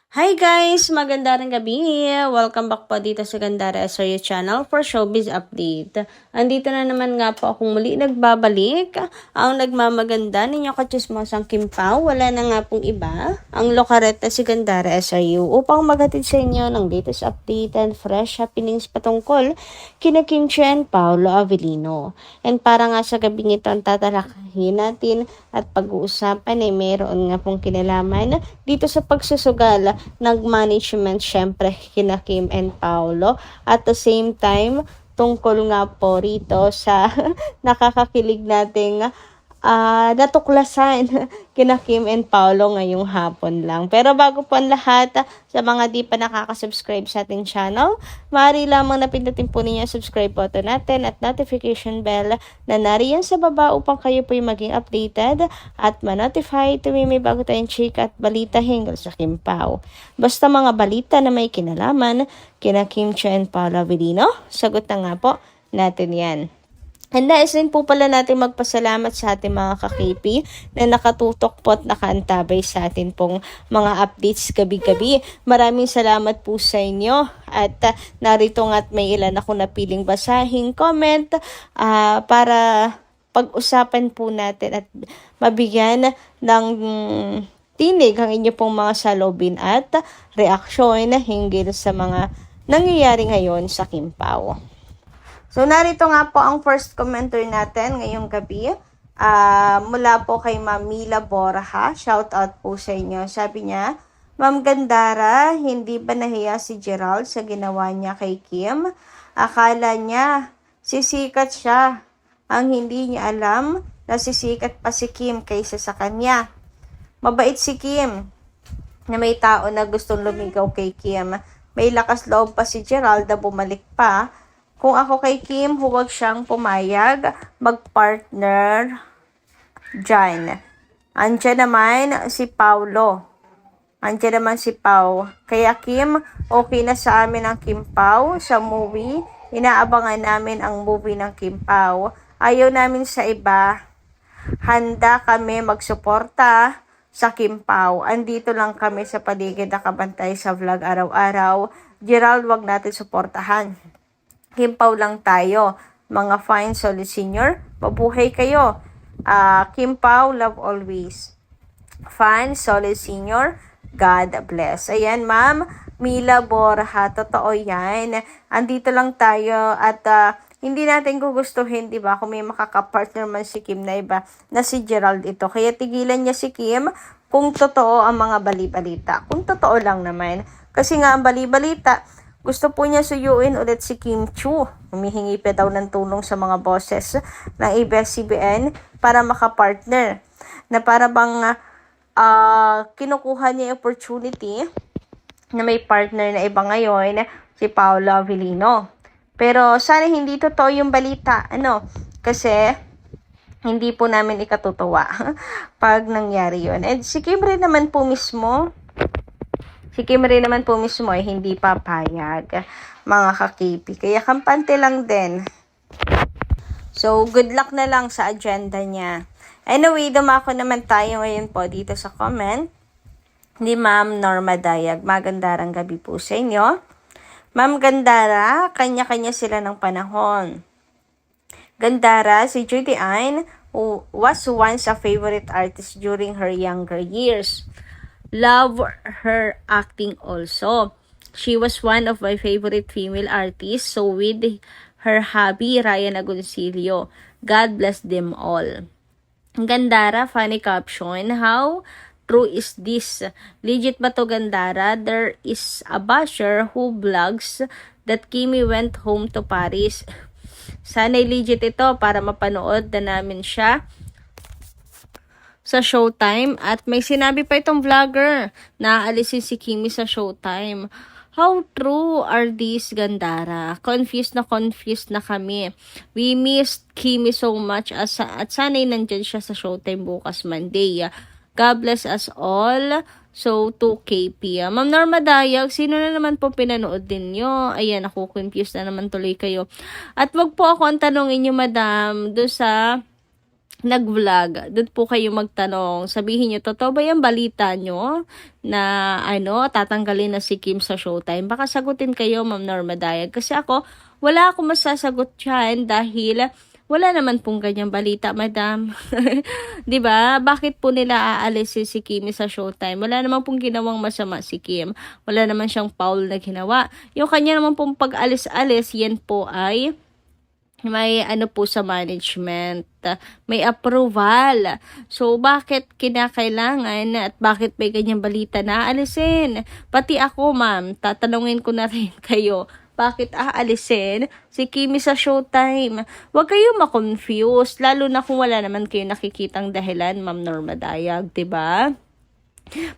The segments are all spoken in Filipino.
Hi guys! Magandang gabi! Welcome back po dito sa Gandara SRU channel for Showbiz Update. Andito na naman nga po akong muli nagbabalik. Ang nagmamaganda ninyo katsismosang Kim Pao, wala na nga pong iba. Ang lokareta si Gandara SRU upang maghatid sa inyo ng latest update and fresh happenings patungkol kina Kim Chiu and Paolo Avellino. And para nga sa gabing ito ang tatalakayin natin at pag-uusapan ay mayroon nga pong kinalaman dito sa pagsusugal ng management syempre kina Kim and Paolo. At the same time, tungkol nga po rito sa nakakakilig nating natuklasan kina Kim and Paolo ngayong hapon lang. Pero bago po ang lahat, sa mga di pa nakaka-subscribe sa ating channel, maaari lamang na pindutin po ninyo ang subscribe button natin at notification bell na nariyan sa baba upang kayo po yung maging updated at ma-notify tuwing may bago tayong chika at balita hinggil sa Kim Pao. Basta mga balita na may kinalaman kina Kim Chiu and Paolo Avellino, sagot na nga po natin yan. And nais rin po pala natin magpasalamat sa ating mga ka-KP na nakatutok po at nakaantabay sa atin pong mga updates gabi-gabi. Maraming salamat po sa inyo at narito nga't may ilan ako napiling basahing comment para pag-usapan po natin at mabigyan ng tinig ang inyo pong mga salobin at reaksyon hinggil sa mga nangyayari ngayon sa Kim Pao. So, narito nga po ang first commenter natin ngayong gabi. Mula po kay Ma'am Mila Borja. Shout out po sa inyo. Sabi niya, Ma'am Gandara, hindi ba nahiya si Gerald sa ginawa niya kay Kim? Akala niya, sisikat siya. Ang hindi niya alam na sisikat pa si Kim kaysa sa kanya. Mabait si Kim na may tao na gustong lumigaw kay Kim. May lakas loob pa si Gerald na bumalik pa. Kung ako kay Kim, huwag siyang pumayag mag-partner dyan. Andiyan naman si Paolo. Andiyan naman si Pao. Kaya Kim, okay na sa amin ang Kim Pao sa movie. Inaabangan namin ang movie ng Kim Pao. Ayaw namin sa iba. Handa kami magsuporta sa Kim Pao. Andito lang kami sa paligid nakabantay sa vlog araw-araw. Gerald, wag natin suportahan. Kim Pao lang tayo. Mga fine solid senior, mabuhay kayo. Kim Pao, love always. Fine solid senior, God bless. Ayan, Ma'am Mila Borja, totoo yan. Andito lang tayo at hindi natin gugustuhin, di ba, kung may makakapartner man si Kim na iba na si Gerald ito. Kaya tigilan niya si Kim kung totoo ang mga bali-balita. Kung totoo lang naman. Kasi nga ang bali-balita, gusto po niya suyuin ulit si Kim Chiu. Humihingi pa daw ng tulong sa mga bosses ng ABS-CBN para makapartner. Na para bang kinukuha niya yung opportunity na may partner na iba ngayon, si Paolo Avellino. Pero sana hindi totoo yung balita. Kasi hindi po namin ikatutuwa pag nangyari yun. And si Kim rin naman po mismo, ay hindi papayag, mga ka-KP. Kaya kampante lang din. So, good luck na lang sa agenda niya. Anyway, dumako naman tayo ngayon po dito sa comment ni Ma'am Norma Dayag. Magandang gabi po sa inyo. Ma'am Gandara, kanya-kanya sila ng panahon. Gandara, si Judy Ann, who was once a favorite artist during her younger years. Love her acting also. She was one of my favorite female artists, so with her hubby, Ryan Agoncillo. God bless them all. Gandara, funny caption, how true is this? Legit ba to, Gandara? There is a basher who blogs that Kimi went home to Paris. Sana'y legit ito para mapanood na namin siya sa Showtime. At may sinabi pa itong vlogger na aalisin si Kimi sa Showtime. How true are these, Gandara? Confused na kami. We missed Kimi so much at sana'y nandyan siya sa Showtime bukas Monday. God bless us all. So, 2KP. Ma'am Norma Dayag, sino na naman po pinanood din nyo? Ayan, ako confused na naman tuloy kayo. At wag po ako ang tanongin nyo, madam, do sa nag-vlog, do'n po kayo magtanong. Sabihin niyo, "Totoo ba 'yang balita niyo na tatanggalin na si Kim sa Showtime?" Baka sagutin kayo, Ma'am Norma Dayag. Kasi ako, wala akong masasagot diyan dahil wala naman pong ganyang balita, madam. 'Di ba? Bakit po nila aalisin si Kim sa Showtime? Wala naman pong ginawang masama si Kim. Wala naman siyang foul na ginawa. Yung kanya naman pong pag-alis-alis, yan po ay may po sa management, may approval. So, bakit kinakailangan at bakit may ganyang balita na aalisin? Pati ako, ma'am, tatanungin ko na rin kayo, bakit aalisin si Kimi sa Showtime? Huwag kayong ma-confuse, lalo na kung wala naman kayo nakikitang dahilan, Ma'am Norma Dayag, 'di ba?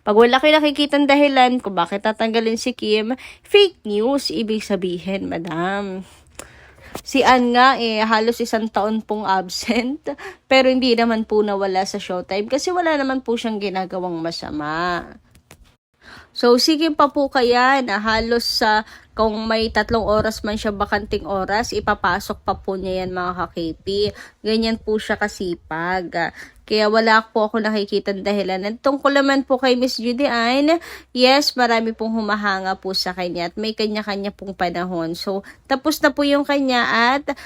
Pag wala kayo nakikitang dahilan kung bakit tatanggalin si Kim, fake news, ibig sabihin, madam. Si Ann nga halos 1 taon pong absent, pero hindi naman po nawala sa Showtime kasi wala naman po siyang ginagawang masama. So, sige pa po kaya na halos kung may 3 oras man siya bakanting oras, ipapasok pa po niya yan, mga ka-KP. Ganyan po siya kasipag. Kaya wala po ako nakikitang dahilan. At tungkol naman po kay Miss Judy Ann, yes, marami pong humahanga po sa kanya at may kanya-kanya pong panahon. So, tapos na po yung kanya at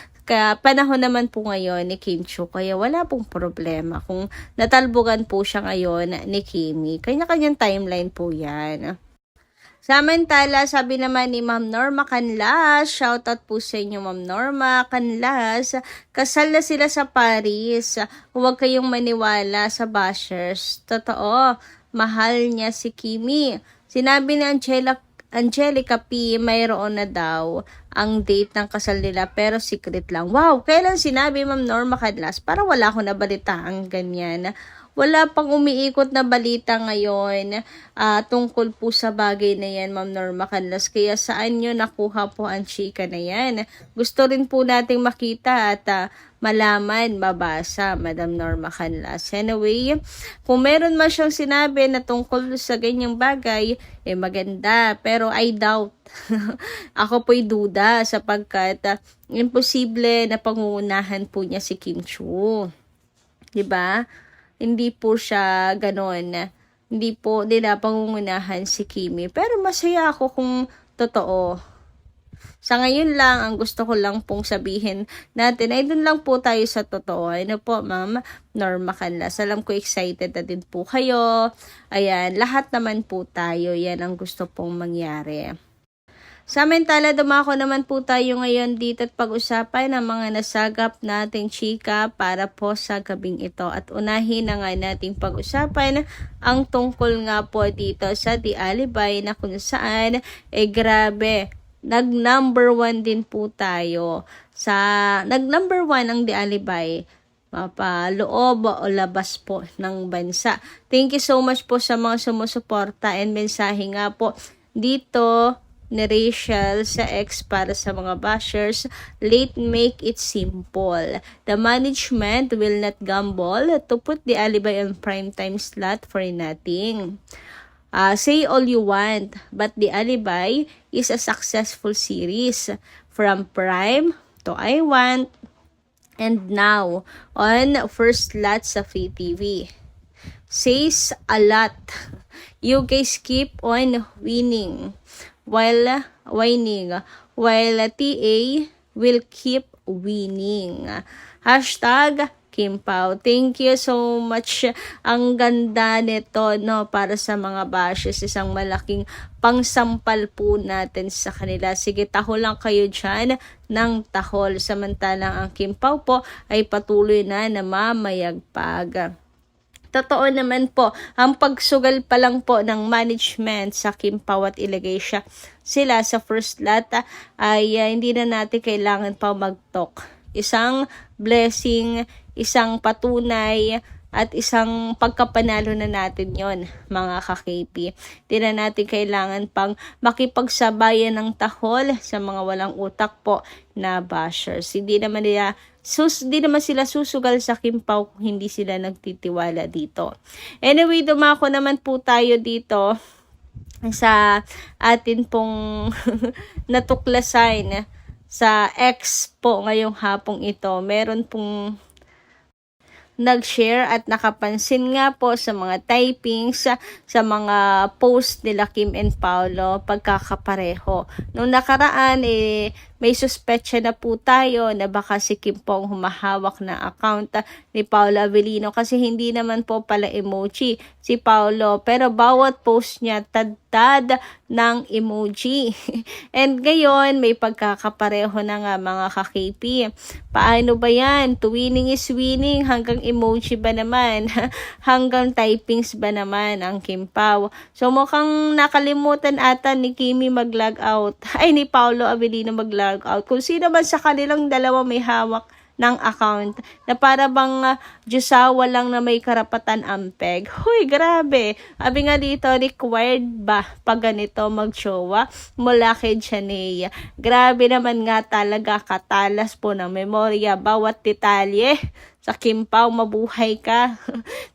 panahon naman po ngayon ni Kim Chiu, kaya wala pong problema kung natalbugan po siya ngayon ni Kimi. Kanya-kanyang timeline po yan. Samantala, sabi naman ni Ma'am Norma Canlas, shoutout po sa inyo Ma'am Norma Canlas, kasal na sila sa Paris. Huwag kayong maniwala sa bashers. Totoo, mahal niya si Kimi. Sinabi ni Angelica P, mayroon na daw ang date ng kasal nila pero secret lang. Wow, kailan sinabi Ma'am Norma Canlas? Para wala ko nabalitaan ganyan. Wala pang umiikot na balita ngayon tungkol po sa bagay na yan, Ma'am Norma Canlas. Kaya saan nyo nakuha po ang chika na yan? Gusto rin po nating makita at malaman, mabasa, Madam Norma Canlas. Anyway, kung meron man siyang sinabi na tungkol sa ganyang bagay, maganda. Pero I doubt. Ako po'y duda sapagkat imposible na pangungunahan po niya si Kim Chiu. 'Di ba? Hindi po siya ganon. Hindi po nila pangungunahan si Kimi. Pero masaya ako kung totoo. Sa ngayon lang, ang gusto ko lang pong sabihin natin ay dun lang po tayo sa totoo. Ano po, Ma'am Norma Canlas? Alam ko excited na din po kayo. Ayan, lahat naman po tayo. Yan ang gusto pong mangyari. Samantala, dumako naman po tayo ngayon dito at pag-usapan ang mga nasagap nating chika para po sa gabing ito. At unahin na nga nating pag-usapan ang tungkol nga po dito sa The Alibay na kung saan, grabe, nag-number 1 din po tayo. Nag-number 1 ang The Alibay. Mapaloob o labas po ng bansa. Thank you so much po sa mga sumusuporta and mensahe nga po dito ni Rachel sa X para sa mga bashers. Late make it simple. The management will not gamble to put The Alibay on primetime slot for nothing. Say all you want, but The Alibay is a successful series from Prime to I Want and now on first slot sa Free TV. Says a lot. You guys keep on winning. While TA will keep winning. Hashtag Kim Pao. Thank you so much. Ang ganda nito, no, para sa mga bashes. Isang malaking pangsampal po natin sa kanila. Sige, tahol lang kayo dyan ng tahol. Samantalang ang Kim Pao po ay patuloy na mamayagpag. Totoo naman po, ang pagsugal pa lang po ng management sa Kim Pao at ilagay sila sa first lot ay hindi na natin kailangan pa mag-talk. Isang blessing, isang patunay, at isang pagkapanalo na natin yon, mga ka-KP. Hindi na natin kailangan pang makipagsabayan ng tahol sa mga walang utak po na bashers. Hindi naman sila susugal sa Kim Pao kung hindi sila nagtitiwala dito. Anyway, dumako naman po tayo dito sa atin pong natuklasan sa X po ngayong hapong ito. Meron pong nag-share at nakapansin nga po sa mga typings, sa mga post nila Kim and Paolo, pagkakapareho. Nung nakaraan, may suspetsya na po tayo na baka si Kim po ang humahawak na account ni Paolo Avellino kasi hindi naman po pala emoji si Paolo, pero bawat post niya tad ng emoji. And ngayon, may pagkakapareho na nga mga ka-KP. Paano ba yan? Winning is winning. Hanggang emoji ba naman? Hanggang typings ba naman ang Kim Pao? So mukhang nakalimutan ata ni Kimi mag-log out. Ay, ni Paolo Avellino mag-log out. Kung sino man sa kanilang dalawa may hawak ng account na para bang Diyosawa lang na may karapatan ampeg. Huy, grabe. Abi nga dito, required ba pag ganito mag-jowa mula kay Janea? Grabe naman nga talaga, katalas po ng memorya, bawat detalye. Sa Kim Pao, mabuhay ka.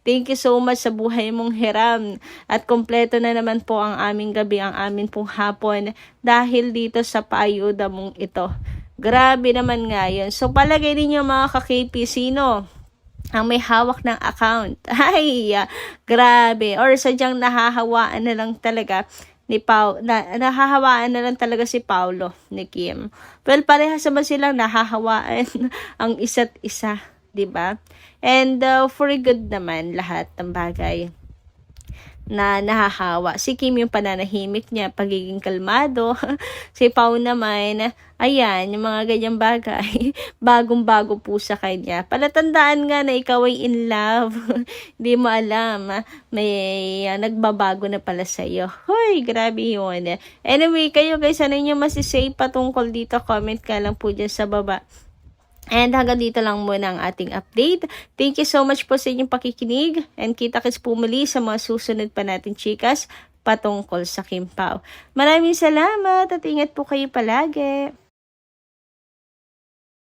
Thank you so much sa buhay mong hiram. At kompleto na naman po ang aming gabi, ang amin pong hapon dahil dito sa paayuda mong ito. Grabe naman nga yun. So, palagay ninyo mga ka-KP, sino ang may hawak ng account? Ay, grabe. Or sadyang nahahawaan na lang talaga ni nahahawaan na lang talaga si Paolo ni Kim. Well, parehas naman silang nahahawaan ang isa't isa, 'di ba? And for good naman lahat ng bagay na nahahawa. Si Kim yung pananahimik niya, pagiging kalmado. Si Pao naman, ayan, yung mga ganyang bagay, bagong-bago po sa kanya. Palatandaan nga na ikaw ay in love. Hindi mo alam, may nagbabago na pala sa'yo. Hoy, grabe yun. Anyway, kayo guys, ano nyo masisay patungkol dito? Comment ka lang po dyan sa baba. And hanggang dito lang muna ang ating update. Thank you so much po sa inyong pakikinig. And kita-kits po muli sa mga susunod pa natin chikas patungkol sa Kim Pao. Maraming salamat at ingat po kayo palagi.